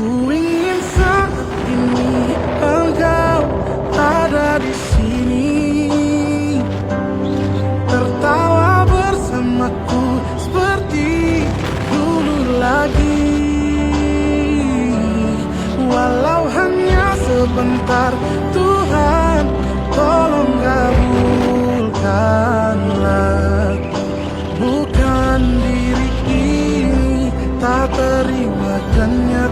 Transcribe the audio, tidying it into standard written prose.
Ku ingin saat ini engkau ada di sini, tertawa bersamaku seperti dulu lagi. Walau hanya sebentar, Tuhan tolong kabulkanlah. Bukan diri ini tak terima dan nyerah.